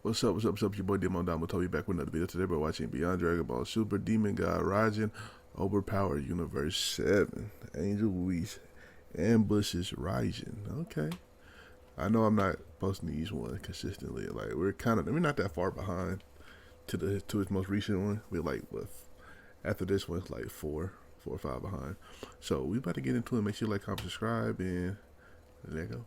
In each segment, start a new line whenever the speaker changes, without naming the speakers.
What's up, what's up, what's up? Your boy Domuto, you back with another video today. We're watching Beyond Dragon Ball Super Demon God Raijin Overpowers Universe 7. Angel Luis ambushes Raijin. Okay. I know I'm not posting these ones consistently. Like we're not that far behind to its most recent one. We're like after this one's like four or five behind. So we about to get into it. Make sure you like, comment, subscribe, and there you go.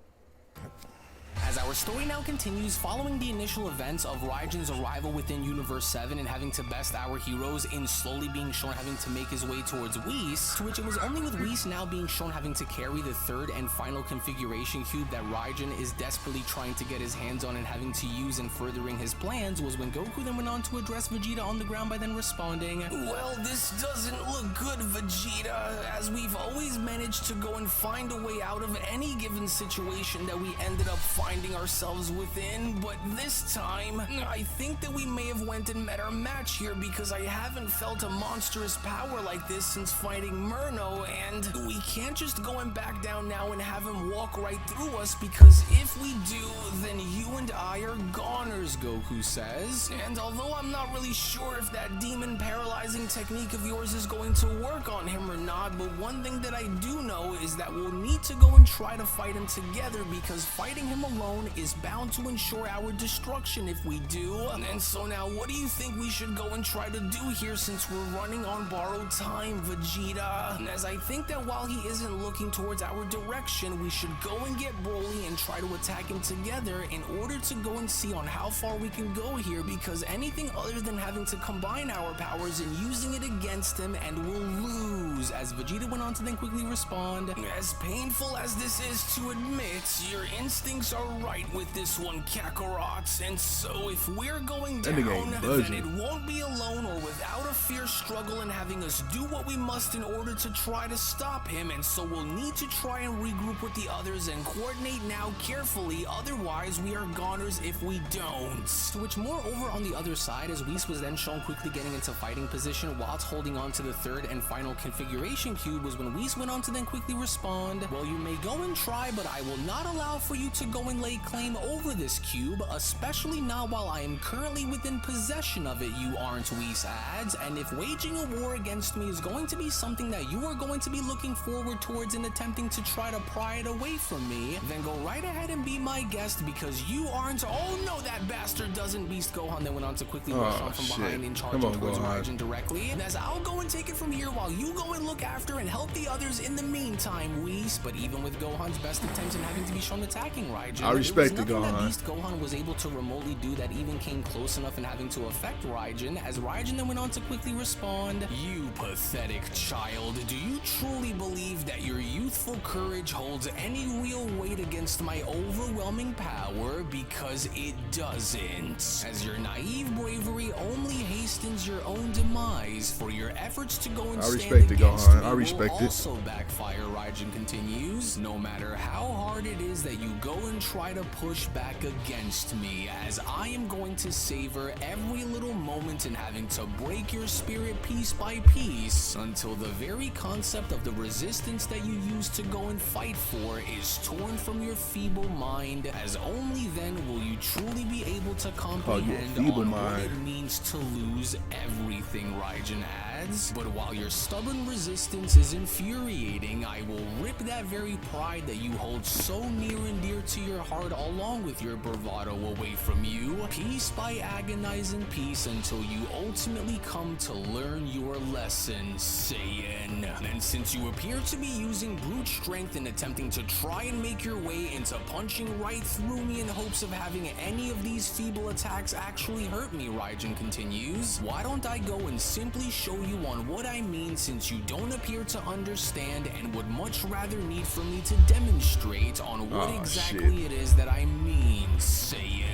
As our story now continues, following the initial events of Raijin's arrival within Universe 7 and having to best our heroes in slowly being shown having to make his way towards Whis, to which it was only with Whis now being shown having to carry the third and final configuration cube that Raijin is desperately trying to get his hands on and having to use in furthering his plans, was when Goku then went on to address Vegeta on the ground by then responding, "Well, this doesn't look good, Vegeta, as we've always managed to go and find a way out of any given situation that we ended up finding ourselves within, but this time I think that we may have went and met our match here, because I haven't felt a monstrous power like this since fighting Murno, and we can't just go and back down now and have him walk right through us, because if we do, then you and I are goners," Goku says. And although I'm not really sure if that demon paralyzing technique of yours is going to work on him or not, but one thing that I do know is that we'll need to go and try to fight him together, because fighting him alone is bound to ensure our destruction if we do. And so now, what do you think we should go and try to do here, since we're running on borrowed time, Vegeta? As I think that while he isn't looking towards our direction, we should go and get Broly and try to attack him together in order to go and see on how far we can go here, because anything other than having to combine our powers and using it against him, and we'll lose, as Vegeta went on to then quickly respond, "As painful as this is to admit, your instincts are right with this one, Kakarot, and so if we're going down, then it won't be alone or without a fierce struggle in having us do what we must in order to try to stop him, and so we'll need to try and regroup with the others and coordinate now carefully, otherwise we are goners if we don't." To which, moreover, on the other side, as Whis was then shown quickly getting into fighting position whilst holding on to the third and final configuration cube, was when Whis went on to then quickly respond, "Well, you may go and try, but I will not allow for you to go and lay claim over this cube, especially not while I am currently within possession of it, you aren't," Whis adds, "and if waging a war against me is going to be something that you are going to be looking forward towards in attempting to try to pry it away from me, then go right ahead and be my guest, because you aren't—" "Oh no, that bastard doesn't," Beast Gohan then went on to quickly rush on from behind and charging towards Raijin directly, "as I'll go and take it from here while you go and look after and help the others in the meantime, Whis." But even with Gohan's best attempts and having to be shown attacking Raijin,
I respect the Gohan.
that Beast Gohan was able to remotely do that even came close enough in having to affect Raijin, as Raijin then went on to quickly respond, "You pathetic child, do you truly believe that your youthful courage holds any real weight against my overwhelming power? Because it doesn't, as your naive bravery only hastens your own demise, for your efforts to go and stand against me will also backfire," Raijin continues. "No matter how hard it is that you go and try to push back against me, as I am going to savor every little moment in having to break your spirit piece by piece, until the very concept of the resistance that you used to go and fight for is torn from your feeble mind, as only then will you truly be able to comprehend on what it means to lose everything," Raijin adds. "But while your stubborn resistance is infuriating, I will rip that very pride that you hold so near and dear to your heart, along with your bravado, away from you, piece by agonizing piece, until you ultimately come to learn your lesson, Saiyan. And since you appear to be using brute strength in attempting to try and make your way into punching right through me in hopes of having any of these feeble attacks actually hurt me," Raijin continues, "why don't I go and simply show you on what I mean, since you don't appear to understand and would much rather need for me to demonstrate on what exactly it is that I mean, Saiyan."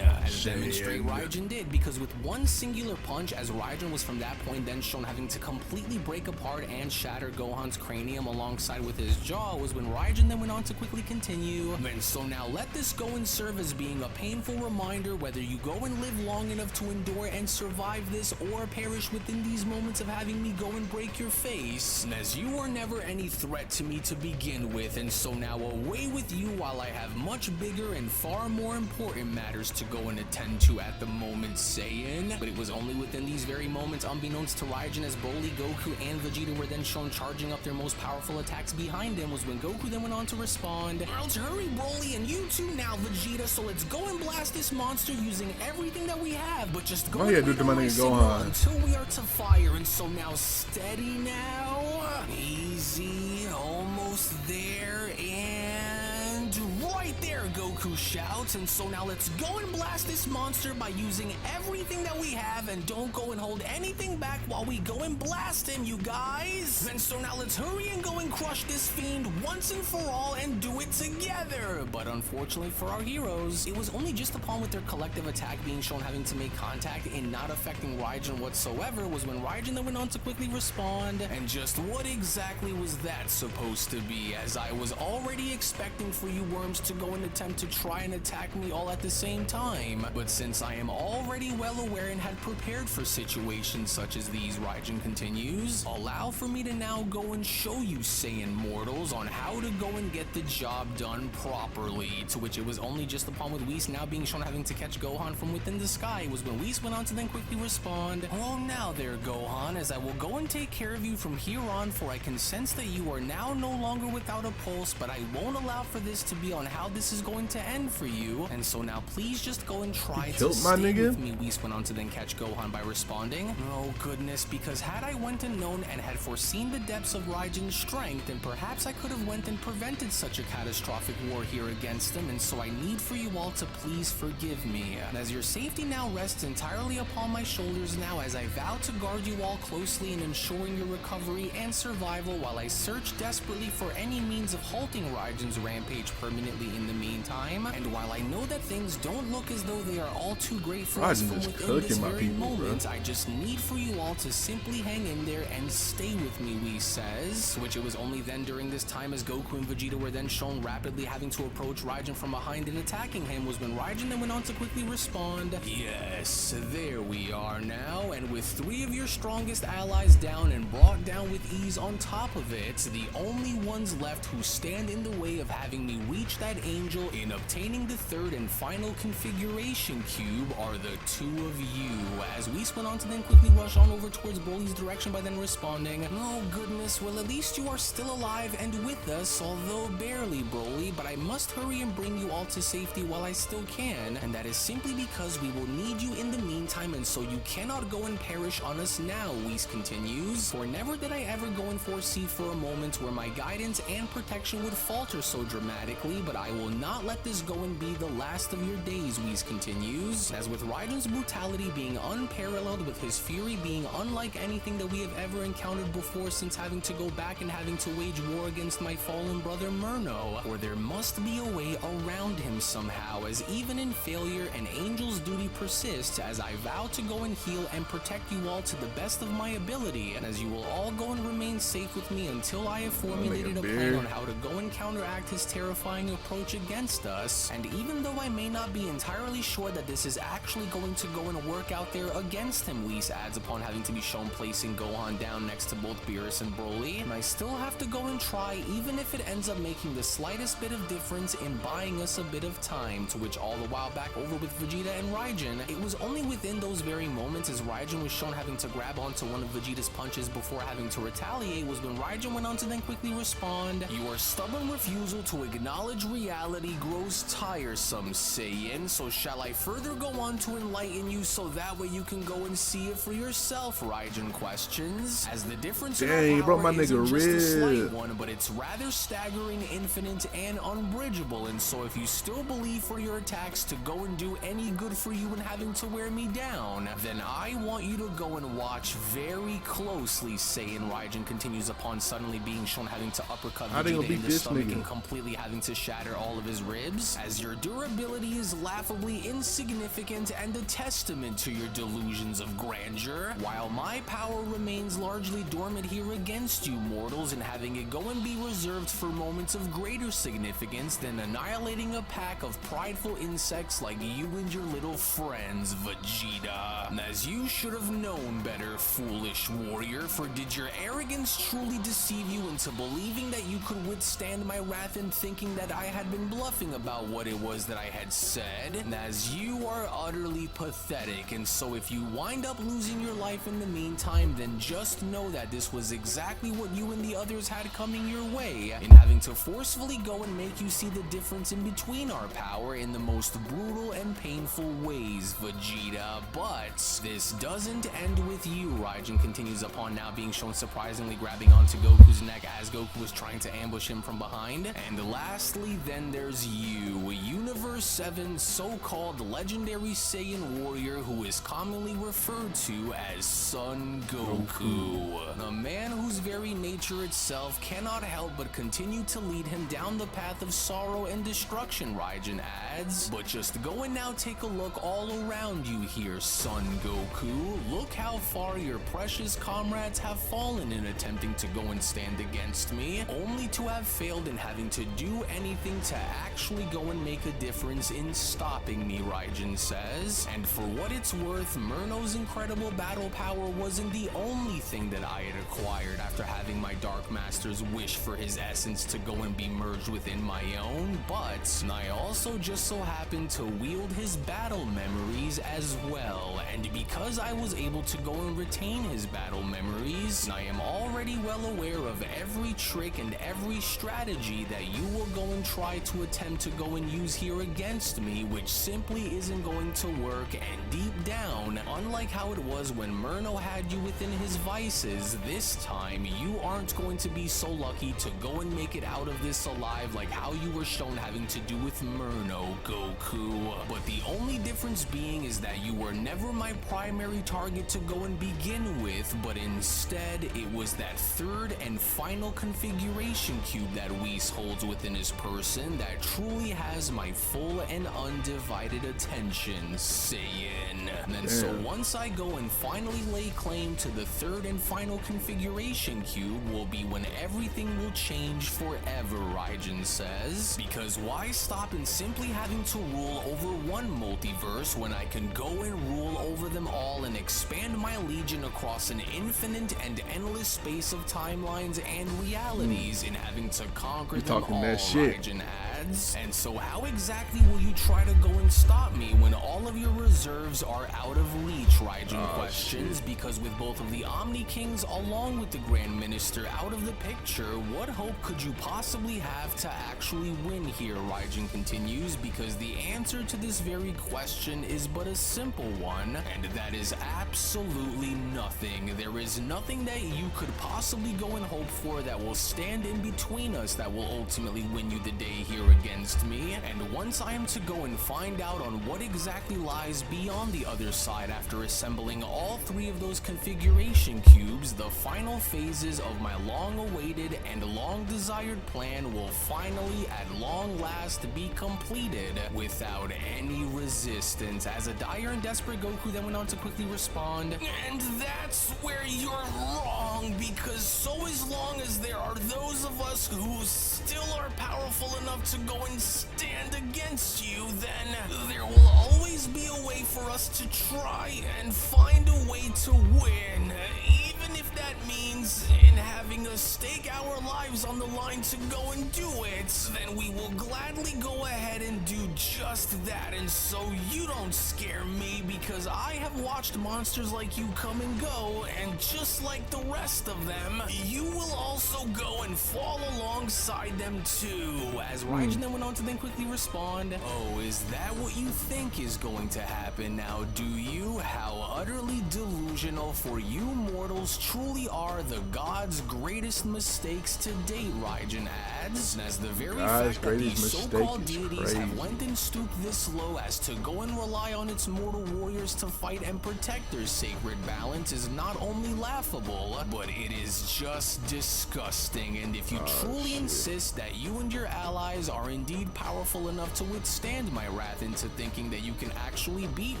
As demonstrate Raijin did, because with one singular punch, as Raijin was from that point then shown having to completely break apart and shatter Gohan's cranium alongside with his jaw, was when Raijin then went on to quickly continue, "And so now let this go and serve as being a painful reminder, whether you go and live long enough to endure and survive this, or perish within these moments of having me go and break your face, as you were never any threat to me to begin with, and so now away with you while I have much bigger and far more important matters to to go and attend to at the moment, Saiyan. But it was only within these very moments, unbeknownst to Raijin, as Broly, Goku, and Vegeta were then shown charging up their most powerful attacks behind him, was when Goku then went on to respond, "Let's hurry, Broly, and you too now, Vegeta, so let's go and blast this monster using everything that we have, but just go
ahead, do my nigga Gohan
until we are to fire." And so now, steady now, easy, almost there, and right there, Goku shouts. And so now let's go and blast this monster by using everything that we have, and don't go and hold anything back while we go and blast him, you guys. And so now let's hurry and go and crush this fiend once and for all and do it together. But unfortunately for our heroes, it was only just upon with their collective attack being shown having to make contact and not affecting Raijin whatsoever was when Raijin then went on to quickly respond. And just what exactly was that supposed to be, as I was already expecting for you worms to go and attempt to try and attack me all at the same time. But since I am already well aware and had prepared for situations such as these, Raijin continues, allow for me to now go and show you Saiyan mortals on how to go and get the job done properly. To which it was only just upon with Whis now being shown having to catch Gohan from within the sky was when Whis went on to then quickly respond, "Oh, now there, Gohan, as I will go and take care of you from here on, for I can sense that you are now no longer without a pulse, but I won't allow for this to be on how this is going to end for you. And so now please just go and try to stay with me." Whis went on to then catch Gohan by responding, "Oh goodness, because had I went and known and had foreseen the depths of Raijin's strength, then perhaps I could have went and prevented such a catastrophic war here against him, and so I need for you all to please forgive me. And as your safety now rests entirely upon my shoulders now, as I vow to guard you all closely in ensuring your recovery and survival while I search desperately for any means of halting Raijin's rampage permanently in the meantime. And while I know that things don't look as though they are all too great for us from within this very moment, I just need for you all to simply hang in there and stay with me," Whis says. Which it was only then during this time, as Goku and Vegeta were then shown rapidly having to approach Raijin from behind and attacking him, was when Raijin then went on to quickly respond, "Yes, there we are now, and with 3 of your strongest allies down and brought down with ease on top of it, the only ones left who stand in the way of having me reach that angel in obtaining the 3rd and final configuration cube are the 2 of you." As Whis went on to then quickly rush on over towards Broly's direction by then responding, "Oh goodness, well at least you are still alive and with us, although barely, Broly, but I must hurry and bring you all to safety while I still can, and that is simply because we will need you in the meantime, and so you cannot go and perish on us now," Whis continues, "for never did I ever go and foresee for a moment where my guidance and protection would falter so dramatically, but I will not let this go and be the last of your days," Whis continues, as with Raijin's brutality being unparalleled, with his fury being unlike anything that we have ever encountered before since having to go back and having to wage war against my fallen brother Murno, or there must be a way around him somehow, as even in failure an angel's duty persists, as I vow to go and heal and protect you all to the best of my ability, and as you will all go and remain safe with me until I have formulated a plan on how to go and counteract his terrifying approach against us. And even though I may not be entirely sure that this is actually going to go and work out there against him," Whis adds upon having to be shown placing Gohan down next to both Beerus and Broly, "and I still have to go and try, even if it ends up making the slightest bit of difference in buying us a bit of time." To which all the while back over with Vegeta and Raijin, it was only within those very moments as Raijin was shown having to grab onto one of Vegeta's punches before having to retaliate was when Raijin went on to then quickly respond, "Your stubborn refusal to acknowledge reality grows tiresome, Saiyan, so shall I further go on to enlighten you so that way you can go and see it for yourself?" Raijin questions, as the difference in our power isn't just a slight one, but it's rather staggering, infinite, and unbridgeable, and so if you still believe for your attacks to go and do any good for you and having to wear me down, then I want you to go and watch very closely, Saiyan. Raijin continues upon suddenly being shown having to uppercut Vegeta in the stomach and completely having to shatter all of his ribs, as your durability is laughably insignificant and a testament to your delusions of grandeur, while my power remains largely dormant here against you mortals, and having it go and be reserved for moments of greater significance than annihilating a pack of prideful insects like you and your little friends, Vegeta. And as you should have known better, foolish warrior, for did your arrogance truly deceive you into believing that you could withstand my wrath and thinking that I had been bluffing about what it was that I had said, as you are utterly pathetic, and so if you wind up losing your life in the meantime, then just know that this was exactly what you and the others had coming your way, in having to forcefully go and make you see the difference in between our power in the most brutal and painful ways, Vegeta. But this doesn't end with you, Raijin continues upon, now being shown surprisingly grabbing onto Goku's neck as Goku was trying to ambush him from behind. And lastly, then there's you, Universe 7 so-called legendary Saiyan warrior who is commonly referred to as Son Goku. A man whose very nature itself cannot help but continue to lead him down the path of sorrow and destruction, Raijin adds. But just go and now take a look all around you here, Son Goku. Look how far your precious comrades have fallen in attempting to go and stand against me, only to have failed in having to do anything to actually go and make a difference in stopping me, Raijin says. And for what it's worth, Murno's incredible battle power wasn't the only thing that I had acquired after having my Dark Master's wish for his essence to go and be merged within my own, but I also just so happened to wield his battle memories as well. And because I was able to go and retain his battle memories, I am already well aware of every trick and every strategy that you will go and try to attempt to go and use here against me, which simply isn't going to work. And deep down, unlike how it was when Murno had you within his vices, this time you aren't going to be so lucky to go and make it out of this alive like how you were shown having to do with Murno, Goku. But the only difference being is that you were never my primary target to go and begin with, but instead it was that third and final configuration cube that Whis holds within his person that truly has my full and undivided attention, Saiyan. And so once I go and finally lay claim to the third and final configuration cube will be when everything will change forever, Raijin says. Because why stop in simply having to rule over one multiverse when I can go and rule over them all and expand my legion across an infinite and endless space of timelines and realities in having to conquer them all, Raijin adds. And so how exactly will you try to go and stop me when all of your reserves are out of reach, Raijin questions. Because with both of the Omni Kings along with the Grand Minister out of the picture, what hope could you possibly have to actually win here, Raijin continues, because the answer to this very question is but a simple one, and that is absolutely nothing. There is nothing that you could possibly go and hope for that will stand in between us that will ultimately win you the day here against me. And once I am to go and find out on what exactly lies beyond the other side after assembling all three of those configuration cubes, the final phases of my long-awaited and long-desired plan will finally at long last be completed without any resistance. As a dire and desperate Goku then went on to quickly respond, and that's where you're wrong, because so as long as there are those of us who still are powerful enough to go and stand against you, then there will always be a way for us to try and find a way to win, even if that means in having us stake our lives on the line to go and do it. Then we will gladly go ahead and do just that. And so you don't scare me, because I have watched monsters like you come and go, and just like the rest of them, you will also go and fall alongside them too. As Raijin then went on to then quickly respond, oh, is that what you think is going to happen now, do you? How utterly delusional, for you mortals truly are the gods' greatest mistakes to date, Raijin adds. As the very fact that these so-called deities have went and stooped this low as to go and rely on its mortal warriors to fight and protect their sacred balance is not only laughable, but it is just disgusting. And if you truly insist that you and your allies are indeed powerful enough to withstand my wrath into thinking that you can actually beat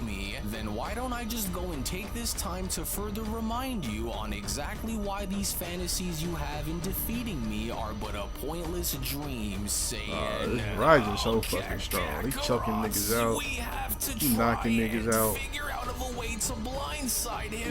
me, then why don't I just go and take this time to further remind you on exactly why these fantasies you have in defeating me are but a pointless dream, Saiyan.
Raijin's so fucking strong. He's choking niggas out. He's knocking niggas out. He's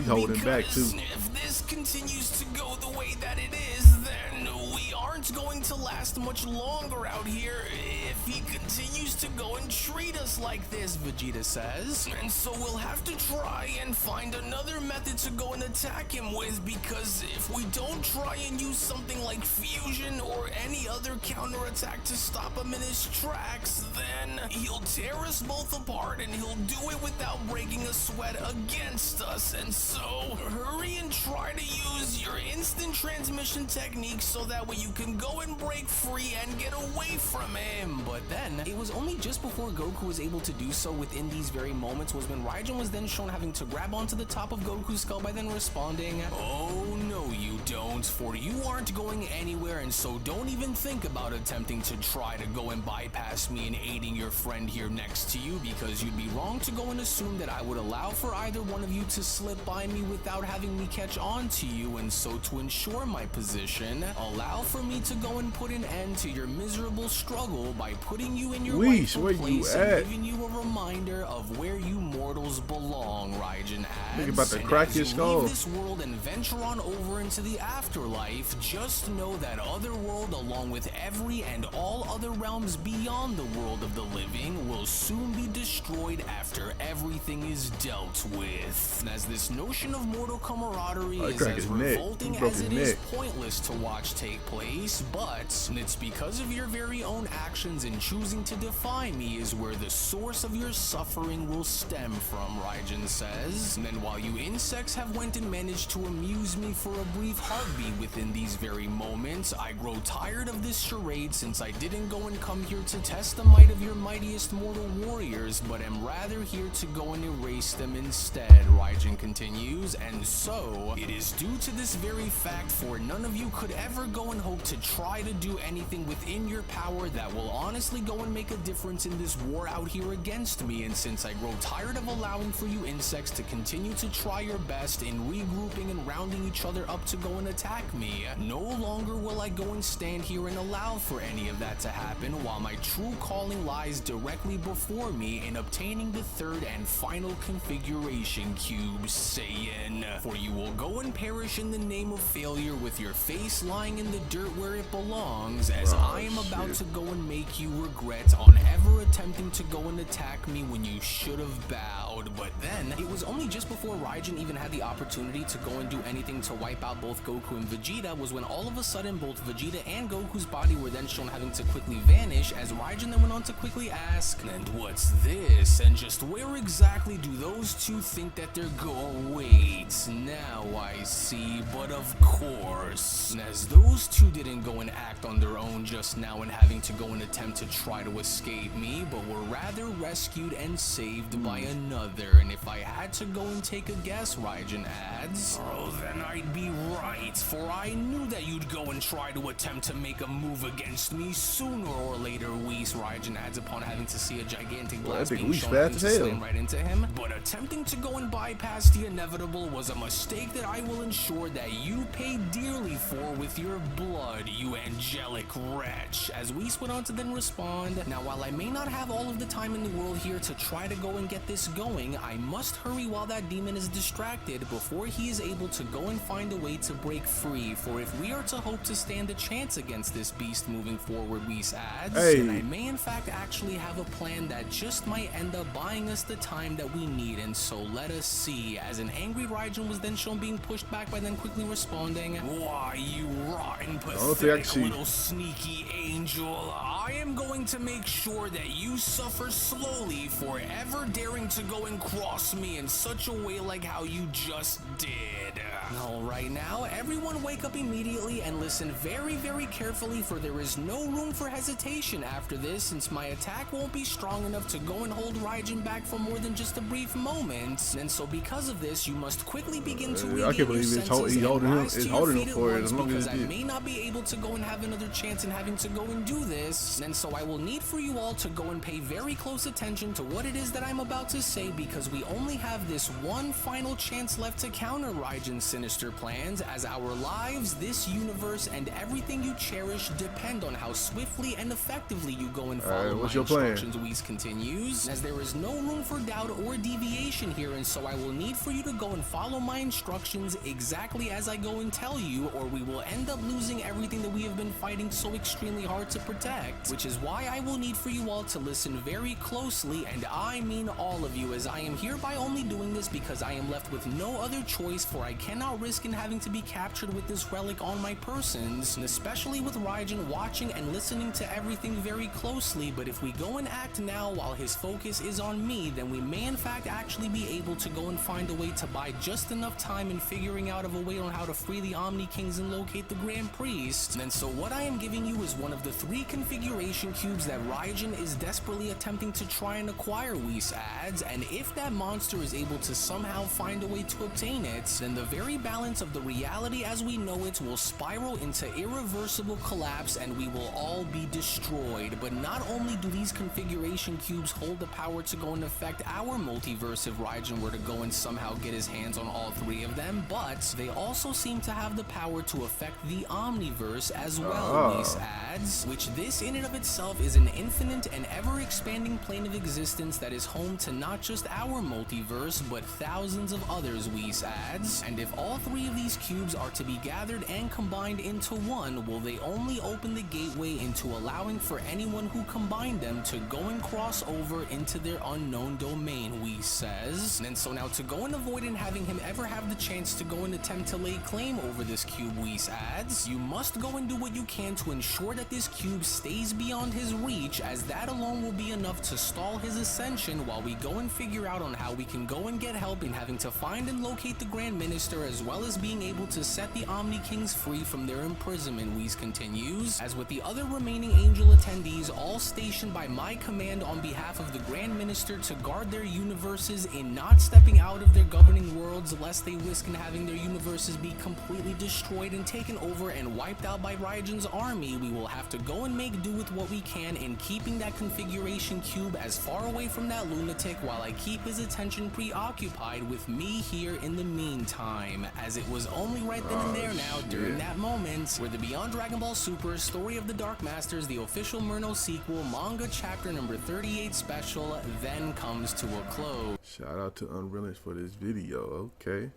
holding back too.
If this continues to go the way that it is, then we aren't going to last much longer out here if he continues to go and treat us like this, Vegeta says. And so we'll have to try and find another method to go and attack him with, because if we don't try and use something like fusion or any other counterattack to stop him in his tracks, then he'll tear us both apart and he'll do it without breaking a sweat against us. And so hurry and try to use your instant transmission technique so that way you can go and break free and get away from him. But then it was only just before Goku was able to do so within these very moments was when Raijin was then shown having to grab onto the top of Goku's skull by then responding, "Oh no you don't, for you aren't going anywhere, and so don't even think about attempting to try to go and bypass me and aiding your friend here next to you, because you'd be wrong to go and assume that I would allow for either one of you to slip by me without having me catch on to you. And so to ensure my position, allow for me to go and put an end to your miserable struggle by putting you in your rightful place and giving you a reminder of where you mortals belong," Raijin adds.
Think about to crack his skull.
Leave this world and venture on over into the afterlife, just know that otherworld, along with every and all other realms beyond the world of the living, will soon be destroyed after everything is dealt with. As this notion of mortal camaraderie is as revolting as it is pointless to watch take place, but it's because of your very own actions in choosing to defy me is where the source of your suffering will stem from, Raijin says. And then while you insects have went and managed to amuse me for a brief heartbeat within these very moments, I grow tired of this charade, since I didn't go and come here to test the might of your mightiest mortal warriors, but am rather here to go and erase them instead, Raijin continues. And so it is due to this very fact, for none of you could ever go and hope to try to do anything within your power that will honestly go and make a difference in this war out here against me. And since I grow tired of allowing for you insects to continue to try your best in regrouping and rounding each other up to go and attack me, no longer will I go and stand here and allow for any of that to happen, while my true calling lies directly before me in obtaining the third and final configuration cube, Saiyan. For you will go and perish in the name of failure with your face lying in the dirt where it belongs, as I am about to go and make you regret on ever attempting to go and attack me when you should have bowed. But then it was only just before Raijin even had the opportunity to go and do anything to wipe out both Goku and Vegeta was when all of a sudden both Vegeta and Goku's body were then shown having to quickly vanish, as Raijin then went on to quickly ask, "And what's this? And just where exactly do those two think that they're going? Wait, now I see, but of course." As those two didn't go and act on their own just now and having to go and attempt to try to escape me, but were rather rescued and saved by another. And if I had to go and take a guess, Raijin adds, "Oh, then I'd be right, for I knew that you'd go and try to attempt to make a move against me sooner or later, Whis," Raijin adds upon having to see a gigantic blast being shown having to slam right into him. "But attempting to go and bypass the inevitable was a mistake that I will ensure that you pay dearly for with your blood, you angelic wretch," as Whis went on to then respond, "Now while I may not have all of the time in the world here to try to go and get this going, I must hurry while that demon is distracted before he is able to go and find a way to break free, for if we are to hope to stand a chance against this beast moving forward," Whis adds, "and I may in fact actually have a plan that just might end up buying us the time that we need, and so let us see," as an angry Raijin was then shown being pushed back by then quickly responding, "Why, you rotten, pathetic little sneaky angel, I am going to make sure that you suffer slowly for ever daring to go and cross me in such a way like how you just did." Alright, now everyone wake up immediately and listen very, very carefully, for there is no room for hesitation after this, since my attack won't be strong enough to go and hold Raijin back for more than just a brief moment. And so because of this, you must quickly begin to regain your senses and rise to your feet at once, because I may not be able to go and have another chance in having to go and do this. And so I will need for you all to go and pay very close attention to what it is that I'm about to say, because we only have this one final chance left to counter Raijin's sinister plans, as our lives, this universe, and everything you cherish depend on how swiftly and effectively you go and follow my instructions, Whis continues, as there is no room for doubt or deviation here, and so I will need for you to go and follow my instructions exactly as I go and tell you, or we will end up losing everything that we have been fighting so extremely hard to protect. Which is why I will need for you all to listen very closely, and I mean all of you, as I am hereby only doing this because I am left with no other choice, for I cannot risk in having to be captured with this relic on my persons, and especially with Raijin watching and listening to everything very closely. But if we go and act now while his focus is on me, then we may in fact actually be able to go and find a way to buy just enough time in figuring out of a way on how to free the Omni Kings and locate the Grand Priest. And so what I am giving you is one of the 3 configuration cubes that Raijin is desperately attempting to try and acquire, Whis adds, and if that monster is able to somehow find a way to obtain it, then the very balance of the reality as we know it will spiral into irreversible collapse and we will all be destroyed. But not only do these configuration cubes hold the power to go and affect our multiverse if Raijin were to go and somehow get his hands on all 3 of them, but they also seem to have the power to affect the Omniverse as well, Whis adds, which this in and of itself is an infinite and ever-expanding plane of existence that is home to not just our multiverse, but thousands of others, Whis adds. And if all 3 of these cubes are to be gathered and combined into one, will they only open the gateway into allowing for anyone who combined them to go and cross over into their unknown domain, Whis says. And so now to go and avoid in having him ever have the chance to go and attempt to lay claim over this cube, Whis adds, you must go and do what you can to ensure that this cube stays beyond his reach, as that alone will be enough to stall his ascension while we go and figure out on how we can go and get help in having to find and locate the Grand Minister, as well as being able to set the Omni Kings free from their imprisonment, Whis continues, as with the other remaining Angel attendees all stationed by my command on behalf of the Grand Minister to guard their universes in not stepping out of their governing worlds lest they risk in having their universes be completely destroyed and taken over and wiped out by Raijin's army, we will have to go and make do with what we can in keeping that configuration cube as far away from that lunatic while I keep his attention preoccupied with me here in the meantime, as it was only right then and there now during that moment where the Beyond Dragon Ball Super Story of the Dark Masters, the official Murno sequel, manga chapter number 38 special, then comes to a close.
Shout out to UnrealEnt for this video. Okay,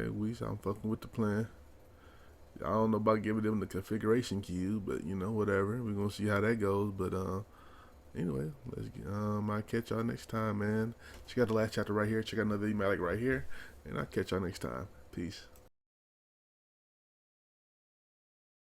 Whis, I'm fucking with the plan. I don't know about giving them the configuration cube, but you know, whatever. We're gonna see how that goes. But anyway, let's get, I'll catch y'all next time, man. Check out the last chapter right here. Check out another email like right here, and I'll catch y'all next time. Peace.